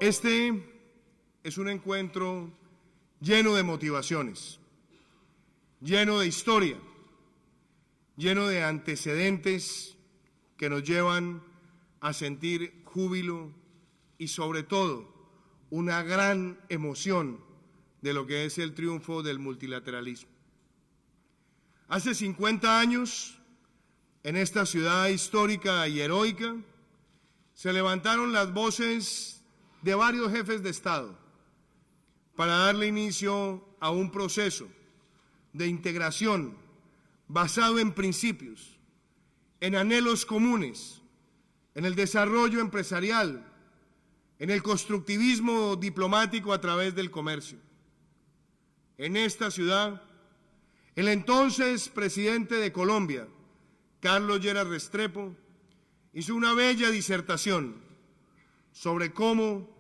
Este es un encuentro lleno de motivaciones, lleno de historia, lleno de antecedentes que nos llevan a sentir júbilo y sobre todo una gran emoción de lo que es el triunfo del multilateralismo. Hace 50 años, en esta ciudad histórica y heroica, se levantaron las voces de varios jefes de Estado para darle inicio a un proceso de integración basado en principios, en anhelos comunes, en el desarrollo empresarial, en el constructivismo diplomático a través del comercio. En esta ciudad, el entonces presidente de Colombia, Carlos Lleras Restrepo, hizo una bella disertación sobre cómo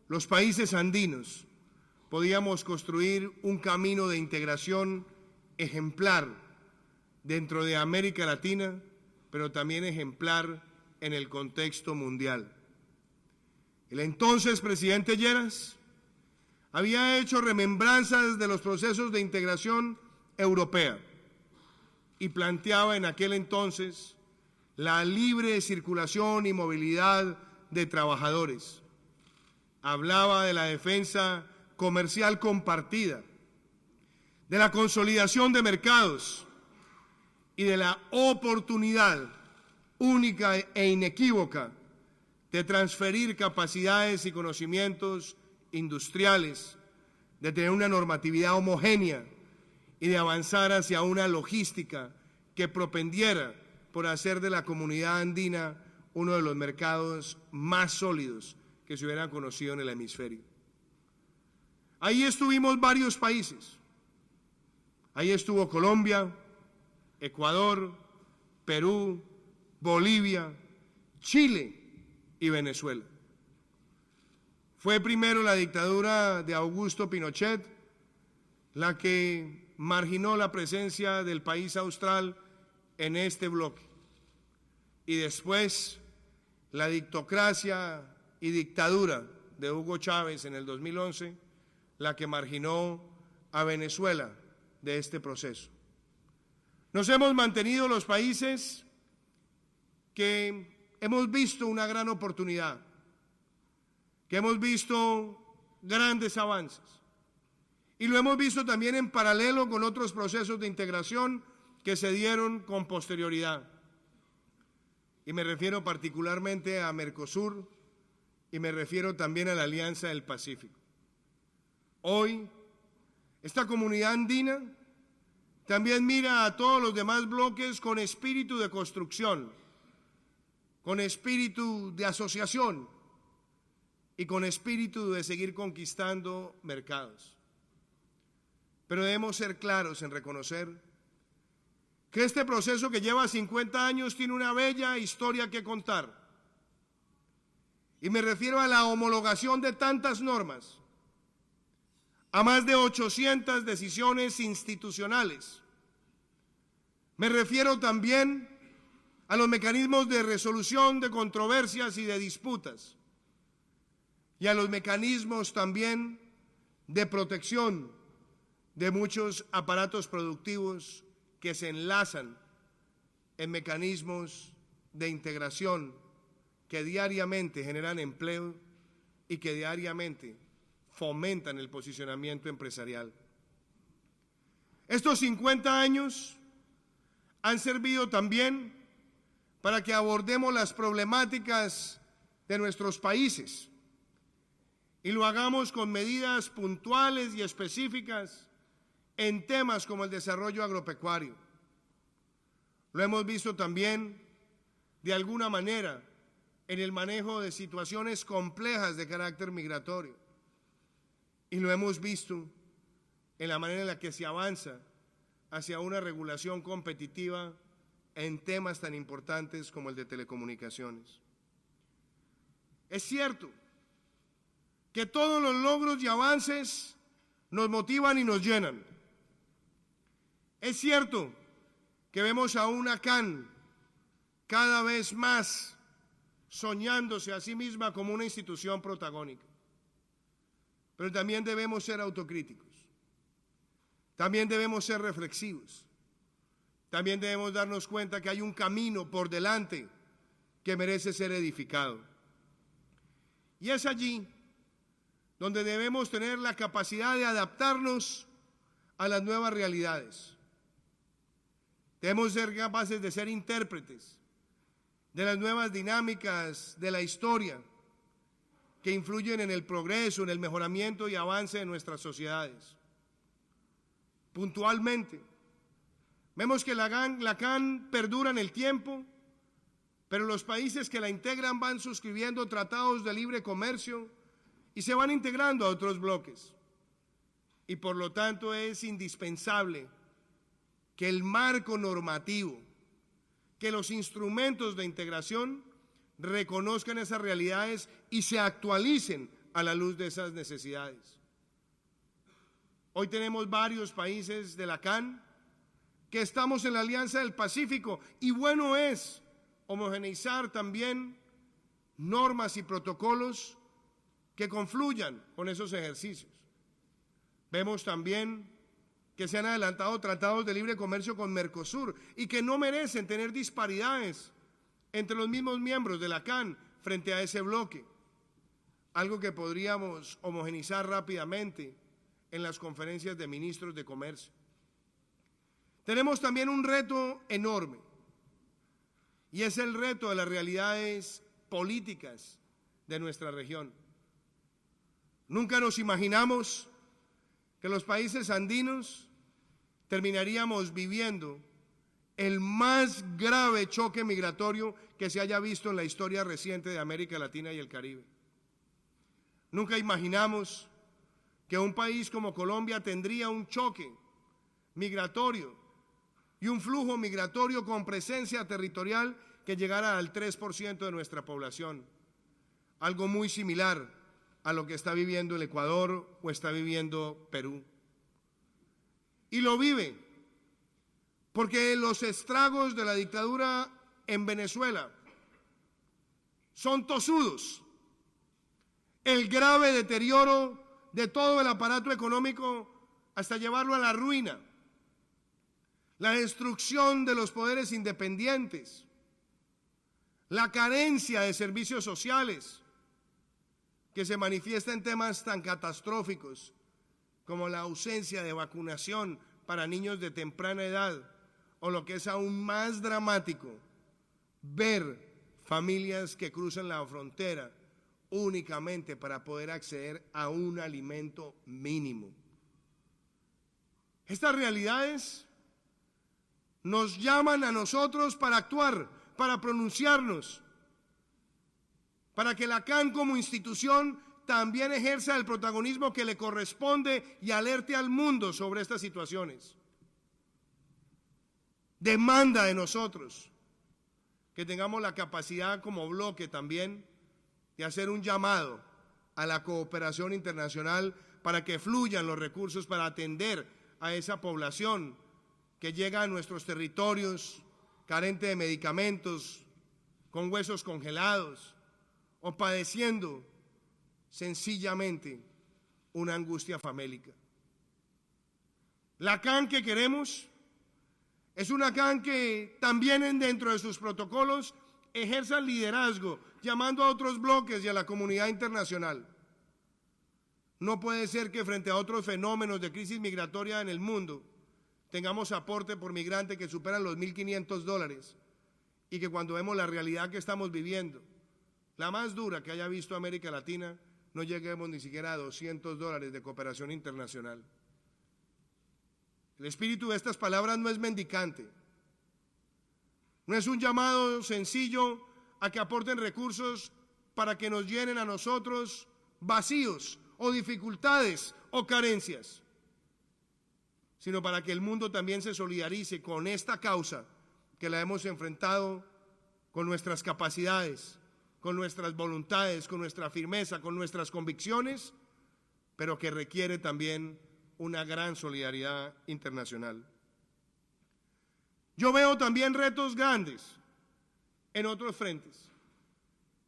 los países andinos podíamos construir un camino de integración ejemplar dentro de América Latina, pero también ejemplar en el contexto mundial. El entonces presidente Lleras había hecho remembranzas de los procesos de integración europea y planteaba en aquel entonces la libre circulación y movilidad de trabajadores. Hablaba de la defensa comercial compartida, de la consolidación de mercados y de la oportunidad única e inequívoca de transferir capacidades y conocimientos industriales, de tener una normatividad homogénea y de avanzar hacia una logística que propendiera por hacer de la comunidad andina uno de los mercados más sólidos que se hubieran conocido en el hemisferio. Ahí estuvimos varios países. Ahí estuvo Colombia, Ecuador, Perú, Bolivia, Chile y Venezuela. Fue primero la dictadura de Augusto Pinochet la que marginó la presencia del país austral en este bloque. Y después la dictocracia y dictadura de Hugo Chávez en el 2011, la que marginó a Venezuela de este proceso. Nos hemos mantenido los países que hemos visto una gran oportunidad, que hemos visto grandes avances. Y lo hemos visto también en paralelo con otros procesos de integración que se dieron con posterioridad. Y me refiero particularmente a Mercosur y me refiero también a la Alianza del Pacífico. Hoy, esta comunidad andina también mira a todos los demás bloques con espíritu de construcción, con espíritu de asociación y con espíritu de seguir conquistando mercados. Pero debemos ser claros en reconocer que este proceso que lleva 50 años tiene una bella historia que contar. Y me refiero a la homologación de tantas normas, a más de 800 decisiones institucionales. Me refiero también a los mecanismos de resolución de controversias y de disputas, y a los mecanismos también de protección de muchos aparatos productivos que se enlazan en mecanismos de integración que diariamente generan empleo y que diariamente fomentan el posicionamiento empresarial. Estos 50 años han servido también para que abordemos las problemáticas de nuestros países y lo hagamos con medidas puntuales y específicas en temas como el desarrollo agropecuario. Lo hemos visto también, de alguna manera, en el manejo de situaciones complejas de carácter migratorio. Y lo hemos visto en la manera en la que se avanza hacia una regulación competitiva en temas tan importantes como el de telecomunicaciones. Es cierto que todos los logros y avances nos motivan y nos llenan. Es cierto que vemos a una CAN cada vez más soñándose a sí misma como una institución protagónica. pero también debemos ser autocríticos, también debemos ser reflexivos, también debemos darnos cuenta que hay un camino por delante que merece ser edificado. Y es allí donde debemos tener la capacidad de adaptarnos a las nuevas realidades. Debemos ser capaces de ser intérpretes de las nuevas dinámicas de la historia que influyen en el progreso, en el mejoramiento y avance de nuestras sociedades. Puntualmente, vemos que la CAN perdura en el tiempo, pero los países que la integran van suscribiendo tratados de libre comercio y se van integrando a otros bloques. Y por lo tanto es indispensable que el marco normativo, que los instrumentos de integración reconozcan esas realidades y se actualicen a la luz de esas necesidades. Hoy tenemos varios países de la CAN que estamos en la Alianza del Pacífico y bueno es homogeneizar también normas y protocolos que confluyan con esos ejercicios. Vemos también que se han adelantado tratados de libre comercio con Mercosur y que no merecen tener disparidades entre los mismos miembros de la CAN frente a ese bloque, algo que podríamos homogeneizar rápidamente en las conferencias de ministros de comercio. Tenemos también un reto enorme y es el reto de las realidades políticas de nuestra región. Nunca nos imaginamos que los países andinos terminaríamos viviendo el más grave choque migratorio que se haya visto en la historia reciente de América Latina y el Caribe. Nunca imaginamos que un país como Colombia tendría un choque migratorio y un flujo migratorio con presencia territorial que llegara al 3% de nuestra población, algo muy similar a lo que está viviendo el Ecuador o está viviendo Perú. Y lo vive porque los estragos de la dictadura en Venezuela son tozudos. El grave deterioro de todo el aparato económico hasta llevarlo a la ruina, la destrucción de los poderes independientes, la carencia de servicios sociales que se manifiesta en temas tan catastróficos como la ausencia de vacunación para niños de temprana edad, o lo que es aún más dramático, ver familias que cruzan la frontera únicamente para poder acceder a un alimento mínimo. Estas realidades nos llaman a nosotros para actuar, para pronunciarnos, para que la CAN como institución también ejerza el protagonismo que le corresponde y alerte al mundo sobre estas situaciones. Demanda de nosotros que tengamos la capacidad como bloque también de hacer un llamado a la cooperación internacional para que fluyan los recursos para atender a esa población que llega a nuestros territorios carente de medicamentos, con huesos congelados o padeciendo sencillamente una angustia famélica. La CAN que queremos es una CAN que también dentro de sus protocolos ejerza liderazgo, llamando a otros bloques y a la comunidad internacional. No puede ser que frente a otros fenómenos de crisis migratoria en el mundo tengamos aporte por migrante que superan los $1.500 y que cuando vemos la realidad que estamos viviendo, la más dura que haya visto América Latina, no lleguemos ni siquiera a $200 de cooperación internacional. El espíritu de estas palabras no es mendicante, no es un llamado sencillo a que aporten recursos para que nos llenen a nosotros vacíos o dificultades o carencias, sino para que el mundo también se solidarice con esta causa que la hemos enfrentado con nuestras capacidades, con nuestras voluntades, con nuestra firmeza, con nuestras convicciones, pero que requiere también una gran solidaridad internacional. Yo veo también retos grandes en otros frentes.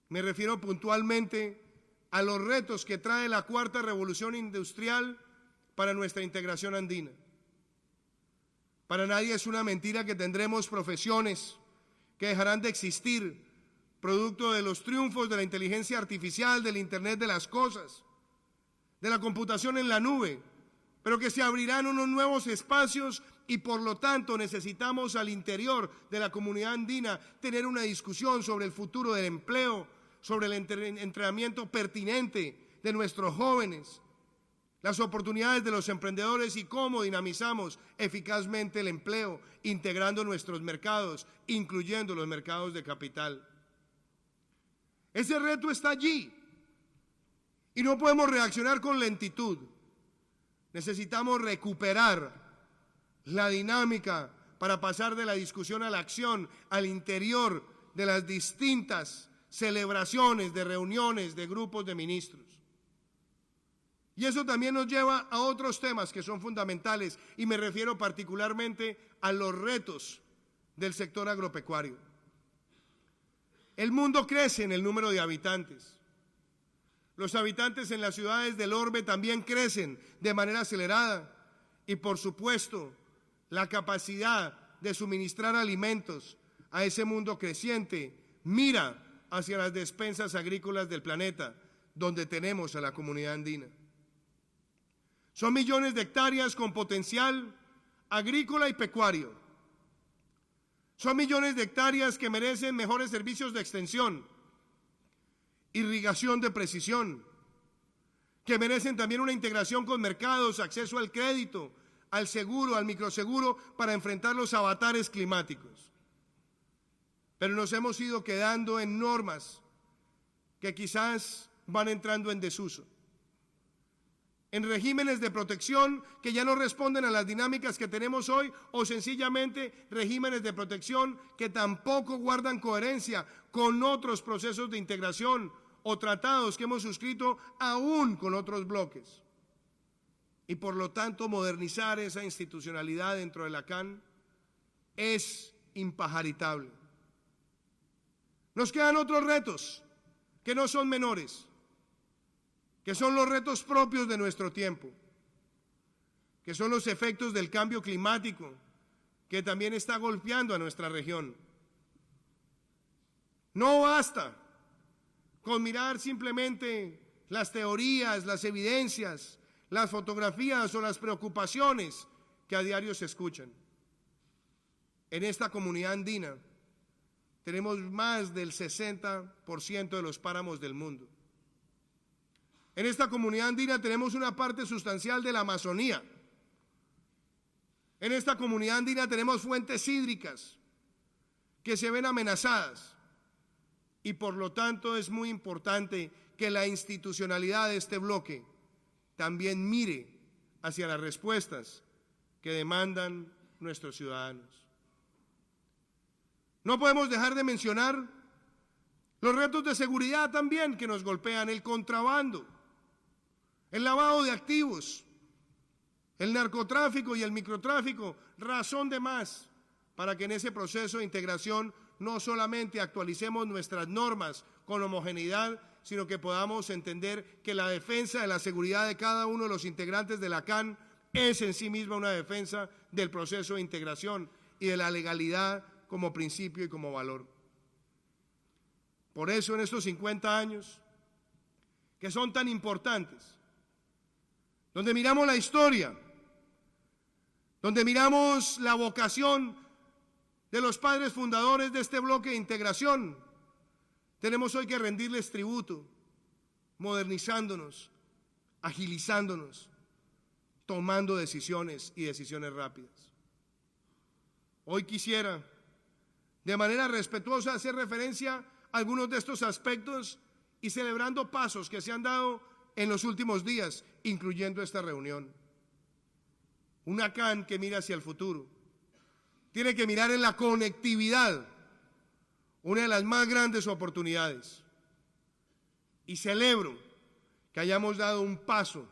Me refiero puntualmente a los retos que trae la cuarta revolución industrial para nuestra integración andina. Para nadie es una mentira que tendremos profesiones que dejarán de existir, producto de los triunfos de la inteligencia artificial, del Internet de las cosas, de la computación en la nube, pero que se abrirán unos nuevos espacios y por lo tanto necesitamos al interior de la comunidad andina tener una discusión sobre el futuro del empleo, sobre el entrenamiento pertinente de nuestros jóvenes, las oportunidades de los emprendedores y cómo dinamizamos eficazmente el empleo, integrando nuestros mercados, incluyendo los mercados de capital. Ese reto está allí y no podemos reaccionar con lentitud. Necesitamos recuperar la dinámica para pasar de la discusión a la acción al interior de las distintas celebraciones, de reuniones, de grupos de ministros. Y eso también nos lleva a otros temas que son fundamentales y me refiero particularmente a los retos del sector agropecuario. El mundo crece en el número de habitantes. Los habitantes en las ciudades del orbe también crecen de manera acelerada y por supuesto la capacidad de suministrar alimentos a ese mundo creciente mira hacia las despensas agrícolas del planeta, donde tenemos a la comunidad andina. Son millones de hectáreas con potencial agrícola y pecuario. Son millones de hectáreas que merecen mejores servicios de extensión, irrigación de precisión, que merecen también una integración con mercados, acceso al crédito, al seguro, al microseguro, para enfrentar los avatares climáticos. Pero nos hemos ido quedando en normas que quizás van entrando en desuso, en regímenes de protección que ya no responden a las dinámicas que tenemos hoy o sencillamente regímenes de protección que tampoco guardan coherencia con otros procesos de integración o tratados que hemos suscrito aún con otros bloques. Y por lo tanto modernizar esa institucionalidad dentro de la CAN es impajaritable. Nos quedan otros retos que no son menores, que son los retos propios de nuestro tiempo, que son los efectos del cambio climático que también está golpeando a nuestra región. No basta con mirar simplemente las teorías, las evidencias, las fotografías o las preocupaciones que a diario se escuchan. En esta comunidad andina tenemos más del 60% de los páramos del mundo. En esta comunidad andina tenemos una parte sustancial de la Amazonía. En esta comunidad andina tenemos fuentes hídricas que se ven amenazadas y por lo tanto es muy importante que la institucionalidad de este bloque también mire hacia las respuestas que demandan nuestros ciudadanos. No podemos dejar de mencionar los retos de seguridad también que nos golpean, el contrabando, el lavado de activos, el narcotráfico y el microtráfico, razón de más para que en ese proceso de integración no solamente actualicemos nuestras normas con homogeneidad, sino que podamos entender que la defensa de la seguridad de cada uno de los integrantes de la CAN es en sí misma una defensa del proceso de integración y de la legalidad como principio y como valor. Por eso en estos 50 años, que son tan importantes, donde miramos la historia, donde miramos la vocación de los padres fundadores de este bloque de integración, tenemos hoy que rendirles tributo, modernizándonos, agilizándonos, tomando decisiones y decisiones rápidas. Hoy quisiera, de manera respetuosa, hacer referencia a algunos de estos aspectos y celebrando pasos que se han dado en los últimos días, incluyendo esta reunión. Una CAN que mira hacia el futuro, tiene que mirar en la conectividad, una de las más grandes oportunidades. Y celebro que hayamos dado un paso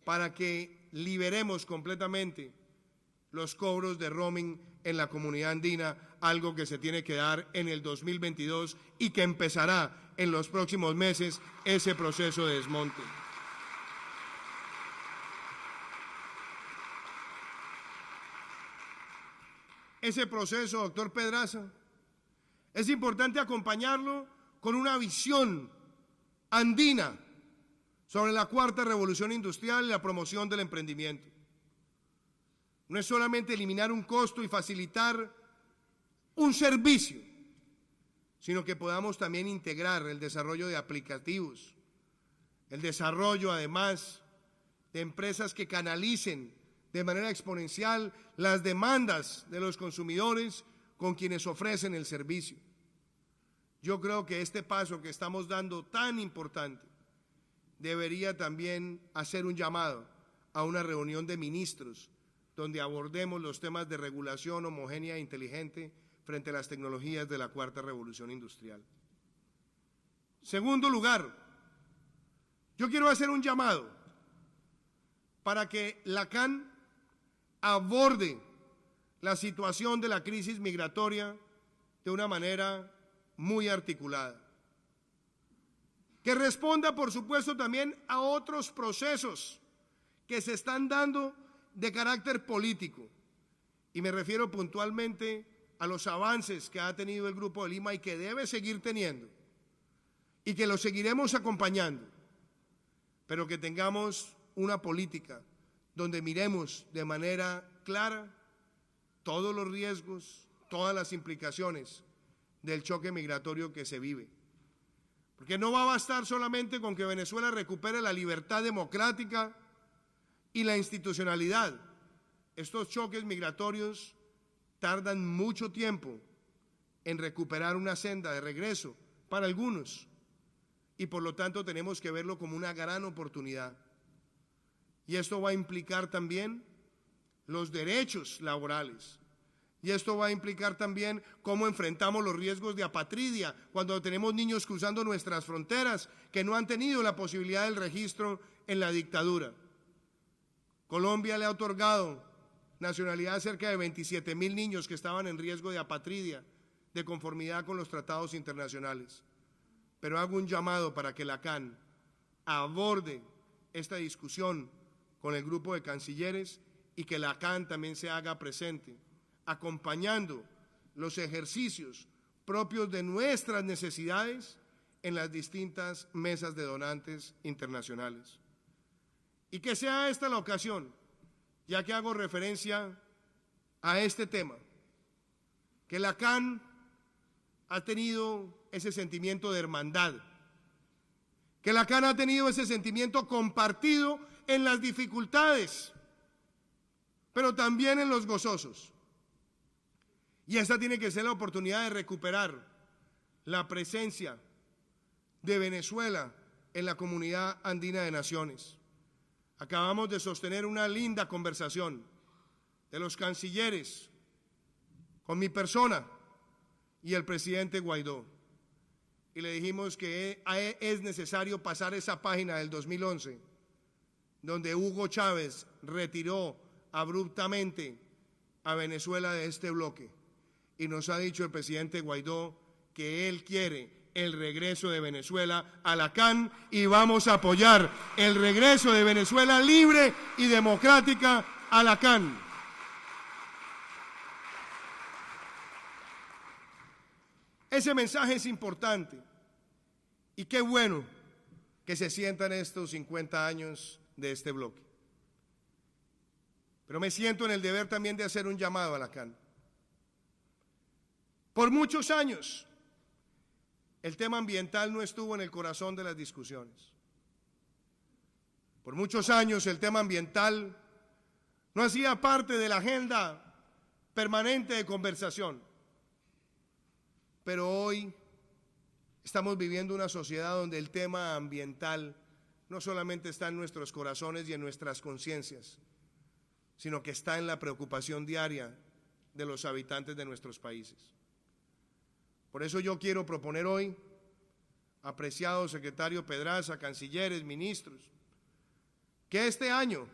para que liberemos completamente los cobros de roaming en la comunidad andina, algo que se tiene que dar en el 2022 y que empezará en los próximos meses ese proceso de desmonte. Ese proceso, doctor Pedraza, es importante acompañarlo con una visión andina sobre la cuarta revolución industrial y la promoción del emprendimiento. No es solamente eliminar un costo y facilitar un servicio, sino que podamos también integrar el desarrollo de aplicativos, el desarrollo además de empresas que canalicen de manera exponencial las demandas de los consumidores con quienes ofrecen el servicio. Yo creo que este paso que estamos dando tan importante debería también hacer un llamado a una reunión de ministros donde abordemos los temas de regulación homogénea e inteligente frente a las tecnologías de la cuarta revolución industrial. Segundo lugar, yo quiero hacer un llamado para que la CAN aborde la situación de la crisis migratoria de una manera muy articulada, que responda, por supuesto, también a otros procesos que se están dando de carácter político, y me refiero puntualmente a los avances que ha tenido el Grupo de Lima y que debe seguir teniendo, y que lo seguiremos acompañando, pero que tengamos una política donde miremos de manera clara todos los riesgos, todas las implicaciones del choque migratorio que se vive. Porque no va a bastar solamente con que Venezuela recupere la libertad democrática y la institucionalidad. Estos choques migratorios tardan mucho tiempo en recuperar una senda de regreso para algunos, y por lo tanto tenemos que verlo como una gran oportunidad. Y esto va a implicar también los derechos laborales. Y esto va a implicar también cómo enfrentamos los riesgos de apatridia cuando tenemos niños cruzando nuestras fronteras que no han tenido la posibilidad del registro en la dictadura. Colombia le ha otorgado nacionalidad a cerca de 27.000 niños que estaban en riesgo de apatridia, de conformidad con los tratados internacionales. Pero hago un llamado para que la CAN aborde esta discusión con el grupo de cancilleres y que la CAN también se haga presente, acompañando los ejercicios propios de nuestras necesidades en las distintas mesas de donantes internacionales. Y que sea esta la ocasión, ya que hago referencia a este tema, que la CAN ha tenido ese sentimiento de hermandad, que la CAN ha tenido ese sentimiento compartido en las dificultades, pero también en los gozosos. Y esta tiene que ser la oportunidad de recuperar la presencia de Venezuela en la comunidad andina de naciones. Acabamos de sostener una linda conversación de los cancilleres con mi persona y el presidente Guaidó. Y le dijimos que es necesario pasar esa página del 2011, donde Hugo Chávez retiró abruptamente a Venezuela de este bloque. Y nos ha dicho el presidente Guaidó que él quiere el regreso de Venezuela a la CAN y vamos a apoyar el regreso de Venezuela libre y democrática a la CAN. Ese mensaje es importante y qué bueno que se sientan estos 50 años de este bloque. Pero me siento en el deber también de hacer un llamado a la CAN. Por muchos años, el tema ambiental no estuvo en el corazón de las discusiones. Por muchos años, el tema ambiental no hacía parte de la agenda permanente de conversación. Pero hoy estamos viviendo una sociedad donde el tema ambiental no solamente está en nuestros corazones y en nuestras conciencias, sino que está en la preocupación diaria de los habitantes de nuestros países. Por eso yo quiero proponer hoy, apreciado secretario Pedraza, cancilleres, ministros, que este año,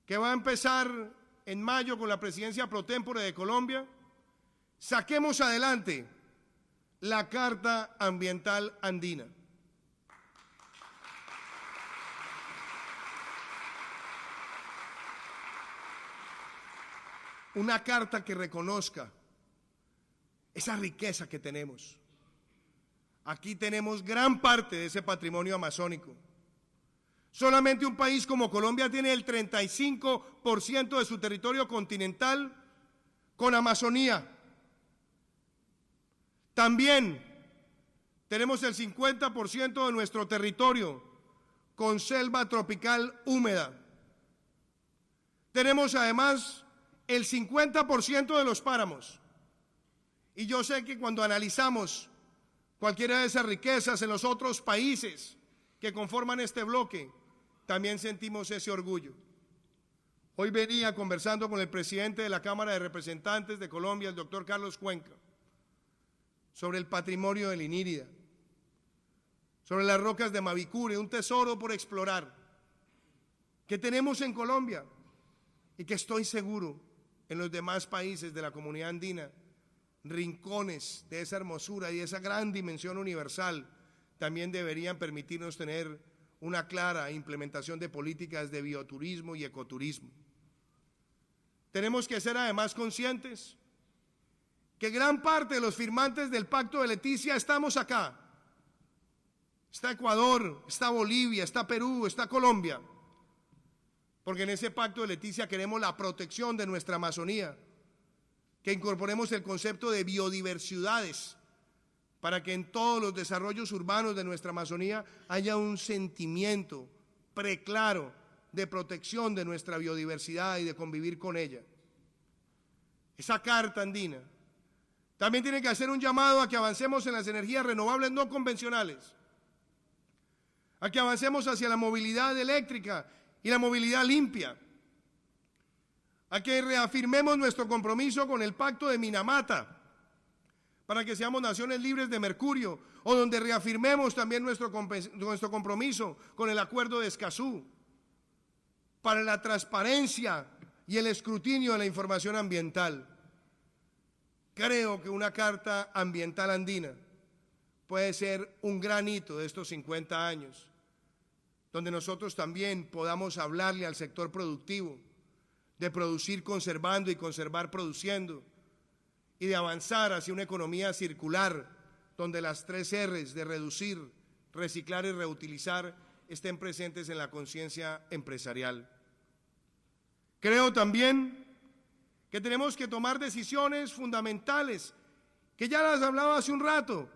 que va a empezar en mayo con la presidencia pro tempore de Colombia, saquemos adelante la Carta Ambiental Andina. Una carta que reconozca esa riqueza que tenemos. Aquí tenemos gran parte de ese patrimonio amazónico. Solamente un país como Colombia tiene el 35% de su territorio continental con Amazonía. También tenemos el 50% de nuestro territorio con selva tropical húmeda. Tenemos además el 50% de los páramos. Y yo sé que cuando analizamos cualquiera de esas riquezas en los otros países que conforman este bloque, también sentimos ese orgullo. Hoy venía conversando con el presidente de la Cámara de Representantes de Colombia, el doctor Carlos Cuenca, sobre el patrimonio del Inírida, sobre las rocas de Mavicure, un tesoro por explorar que tenemos en Colombia y que estoy seguro en los demás países de la comunidad andina, rincones de esa hermosura y esa gran dimensión universal también deberían permitirnos tener una clara implementación de políticas de bioturismo y ecoturismo. Tenemos que ser además conscientes que gran parte de los firmantes del Pacto de Leticia estamos acá. Está Ecuador, está Bolivia, está Perú, está Colombia. Porque en ese Pacto de Leticia queremos la protección de nuestra Amazonía, que incorporemos el concepto de biodiversidades para que en todos los desarrollos urbanos de nuestra Amazonía haya un sentimiento preclaro de protección de nuestra biodiversidad y de convivir con ella. Esa Carta Andina también tiene que hacer un llamado a que avancemos en las energías renovables no convencionales, a que avancemos hacia la movilidad eléctrica y la movilidad limpia, a que reafirmemos nuestro compromiso con el Pacto de Minamata para que seamos naciones libres de mercurio, o donde reafirmemos también nuestro compromiso con el Acuerdo de Escazú para la transparencia y el escrutinio de la información ambiental. Creo que una Carta Ambiental Andina puede ser un gran hito de estos 50 años, donde nosotros también podamos hablarle al sector productivo de producir conservando y conservar produciendo, y de avanzar hacia una economía circular, donde las 3 R's de reducir, reciclar y reutilizar estén presentes en la conciencia empresarial. Creo también que tenemos que tomar decisiones fundamentales, que ya las hablaba hace un rato,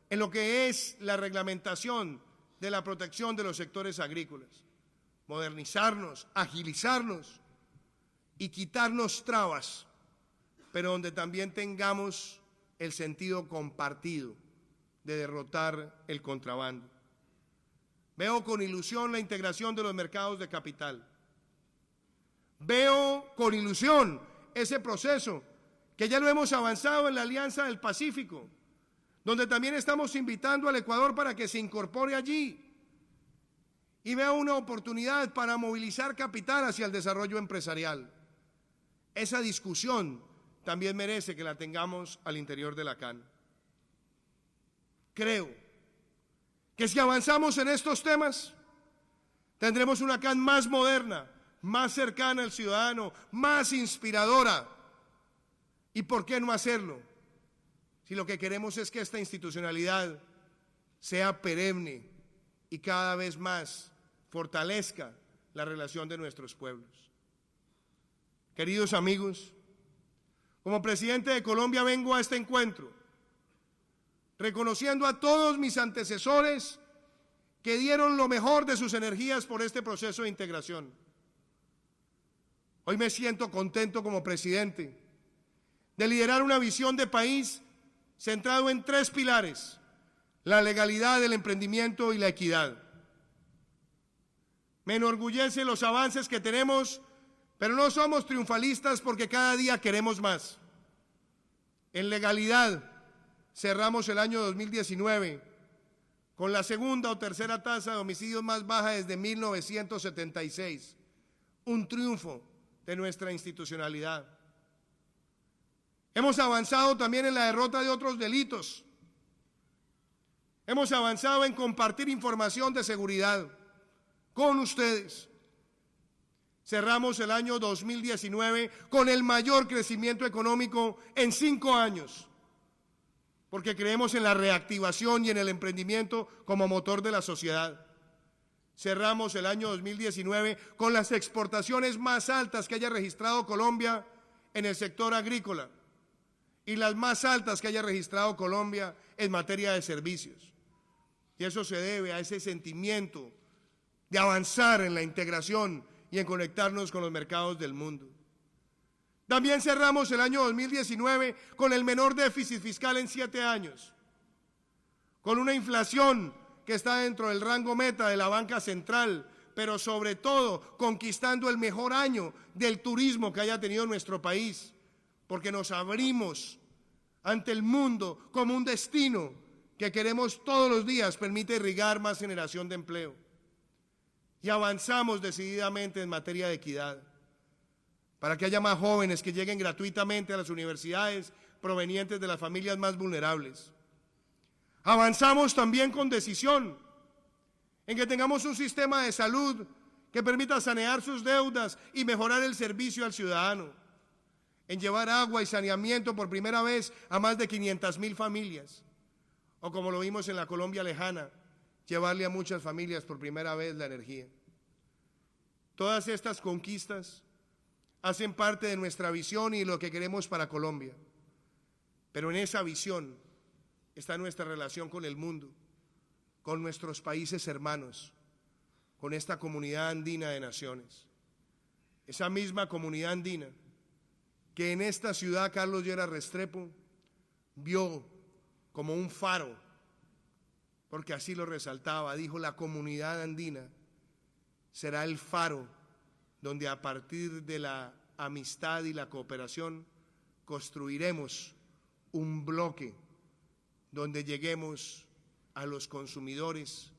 en lo que es la reglamentación de la protección de los sectores agrícolas. Modernizarnos, agilizarnos y quitarnos trabas, pero donde también tengamos el sentido compartido de derrotar el contrabando. Veo con ilusión la integración de los mercados de capital. Veo con ilusión ese proceso que ya lo hemos avanzado en la Alianza del Pacífico, donde también estamos invitando al Ecuador para que se incorpore allí. Y veo una oportunidad para movilizar capital hacia el desarrollo empresarial. Esa discusión también merece que la tengamos al interior de la CAN. Creo que si avanzamos en estos temas, tendremos una CAN más moderna, más cercana al ciudadano, más inspiradora. ¿Y por qué no hacerlo? Si lo que queremos es que esta institucionalidad sea perenne y cada vez más fortalezca la relación de nuestros pueblos. Queridos amigos, como presidente de Colombia vengo a este encuentro reconociendo a todos mis antecesores que dieron lo mejor de sus energías por este proceso de integración. Hoy me siento contento como presidente de liderar una visión de país centrado en 3 pilares: la legalidad, el emprendimiento y la equidad. Me enorgullece los avances que tenemos, pero no somos triunfalistas porque cada día queremos más. En legalidad, cerramos el año 2019 con la segunda o tercera tasa de homicidios más baja desde 1976. Un triunfo de nuestra institucionalidad. Hemos avanzado también en la derrota de otros delitos. Hemos avanzado en compartir información de seguridad con ustedes. Cerramos el año 2019 con el mayor crecimiento económico en 5 años, porque creemos en la reactivación y en el emprendimiento como motor de la sociedad. Cerramos el año 2019 con las exportaciones más altas que haya registrado Colombia en el sector agrícola y las más altas que haya registrado Colombia en materia de servicios. Y eso se debe a ese sentimiento de avanzar en la integración y en conectarnos con los mercados del mundo. También cerramos el año 2019 con el menor déficit fiscal en 7 años, con una inflación que está dentro del rango meta de la banca central, pero sobre todo conquistando el mejor año del turismo que haya tenido nuestro país, porque nos abrimos ante el mundo como un destino que queremos todos los días permite irrigar más generación de empleo. Y avanzamos decididamente en materia de equidad, para que haya más jóvenes que lleguen gratuitamente a las universidades provenientes de las familias más vulnerables. Avanzamos también con decisión, en que tengamos un sistema de salud que permita sanear sus deudas y mejorar el servicio al ciudadano, en llevar agua y saneamiento por primera vez a más de 500.000 familias, o como lo vimos en la Colombia lejana, llevarle a muchas familias por primera vez la energía. Todas estas conquistas hacen parte de nuestra visión y lo que queremos para Colombia, pero en esa visión está nuestra relación con el mundo, con nuestros países hermanos, con esta comunidad andina de naciones. Esa misma comunidad andina que en esta ciudad Carlos Lleras Restrepo vio como un faro, porque así lo resaltaba, dijo: la comunidad andina será el faro donde a partir de la amistad y la cooperación construiremos un bloque donde lleguemos a los consumidores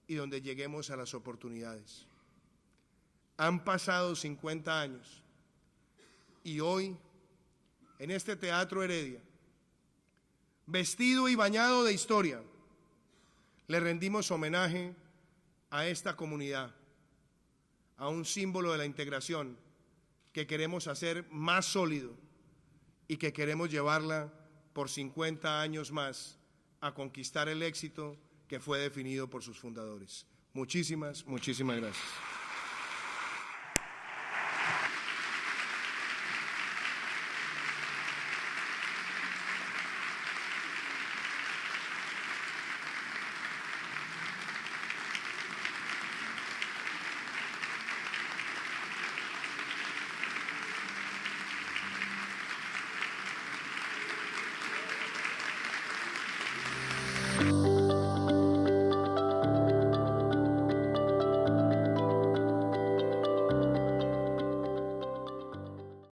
y donde lleguemos a las oportunidades. Han pasado 50 años y hoy, en este Teatro Heredia, vestido y bañado de historia, le rendimos homenaje a esta comunidad, a un símbolo de la integración que queremos hacer más sólido y que queremos llevarla por 50 años más a conquistar el éxito que fue definido por sus fundadores. Muchísimas gracias.